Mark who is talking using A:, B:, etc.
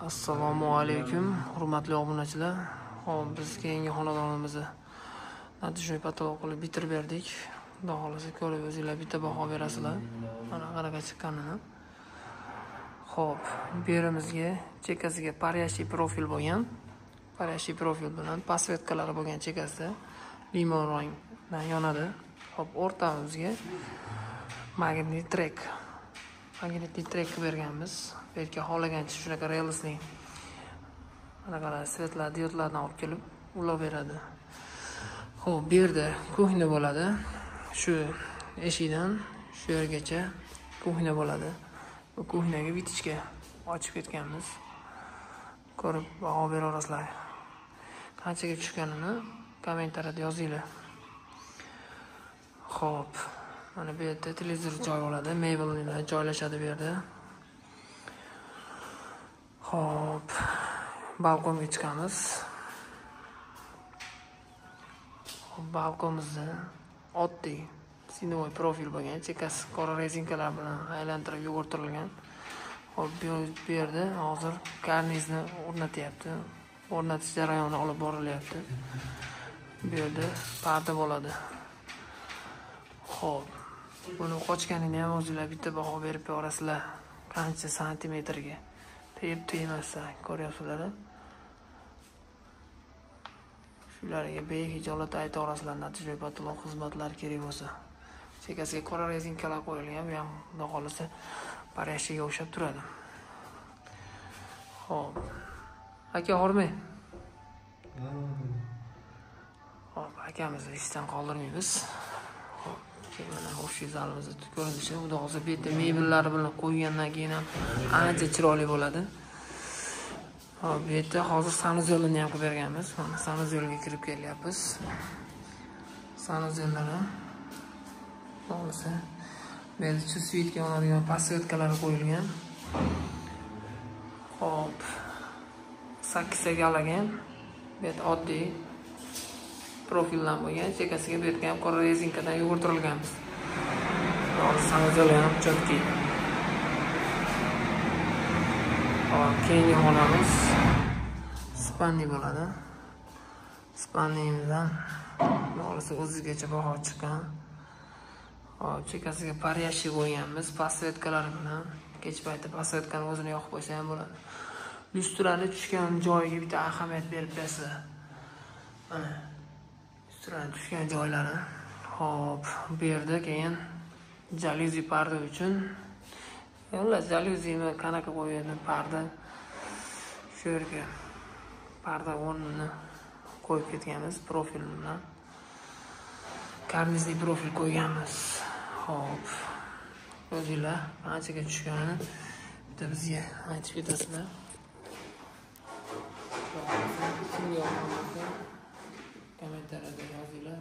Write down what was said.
A: Assalomu alaykum, hurmatli obunachilar. Hop, biz keyingi xonadonimizni natijali patolog qilib bitirib berdik. Xudo xolasa ko'rib o'zingizlar bitta baho berasizlar. Mana qanaqa chiqqanini. Hop, bu yerimizga chekasiga paryashi profil bo'lgan. Paryashi profil bilan pasvetkalari bo'lgan chekasida limon rangdan yonadi. Hop, o'rtamizga magnit trek berganmiz. Bu yerga xohlagancha shunaqa relsning anaqalar svetlar diodlardan olib kelib ulab beradi. Xo'p, bu yerda kuxna bo'ladi. Shu eshikdan shu yergacha kuxna bo'ladi. Bu kuxnaga vitichka ochib ketganmiz. Ko'rib baho beraverasizlar. Qanchaga tushganini kommentariyada yozinglar. Xo'p, mana bu yerda televizor joy oladi, mebellar joylashadi bu yerda. Hop, balkonga chiqamiz. Balkonimizda oddiy sinovoy profil bo'lgan, chekasi qora rezinkalar bilan aylantirib yugurtirilgan. Hop, bu yerda hozir karnizni o'rnatyapti. O'rnatish jarayoni olib borilyapti. Bu yerda parda bo'ladi. Hop, buni qochganini ham o'zingizlar bitta baho berib berasizlar. Qancha santimetrga tegib-tegmasa ko'ryapsizlar. Shularga behijolat aytaverasizlar, natijali patolog xizmatlari kerak bo'lsa. Chekasiga qora rezinkalar qo'yilgan, bu ham xudo xolasa paryashiga o'xshab turadi. Hop. Aka hormay. Hop, akamizni ishdan qoldirmaymiz. Hop, mana o'sha zalimizni ko'rinishi, xudo xolasa bu yerda mebellari bilan qo'ygandan keyin ham ancha chiroyli bo'ladi. Hop, bu yerda hozir sanuzyorni ham qilib berganmiz. Mana sanuzyorga kirib kelyapmiz. Sanuzyorlari bo'lsa, bu yerda chusvitga oladigan pasvetkalar qo'yilgan. Hop, 8 galagan. Bu yerda oddiy profildan bo'lgan, chekasiga bu yerga ham qora rezinkadan yugurtirilganmiz. Hozir sanuzyorlar ham chotki. Hop, keyingi xonamiz spanni bo'ladi. Spannimizdan bo'lsa o'zizgacha baho chiqqan. Hop, chekasiga paryashi qo'yganmiz, pasvetkalar bilan. Kech payti pasvetkani o'zini yoqib qo'ysa ham bo'ladi. Lustrani tushgan joyiga bitta ahamiyat berib bersa. Mana lustrani tushgan joylari. Hop, bu yerda keyin jaluzi parda uchun yo'lla jaluzini qanaqa qo'yadi parda. Shu yerga parda o'rnini qo'yib ketganmiz profil bilan. Karnizli profil qo'yganmiz. Hop. O'zingizlar qanchaga tushganini bitta bizga aytib ketasizlar. Kommentariyada yozinglar.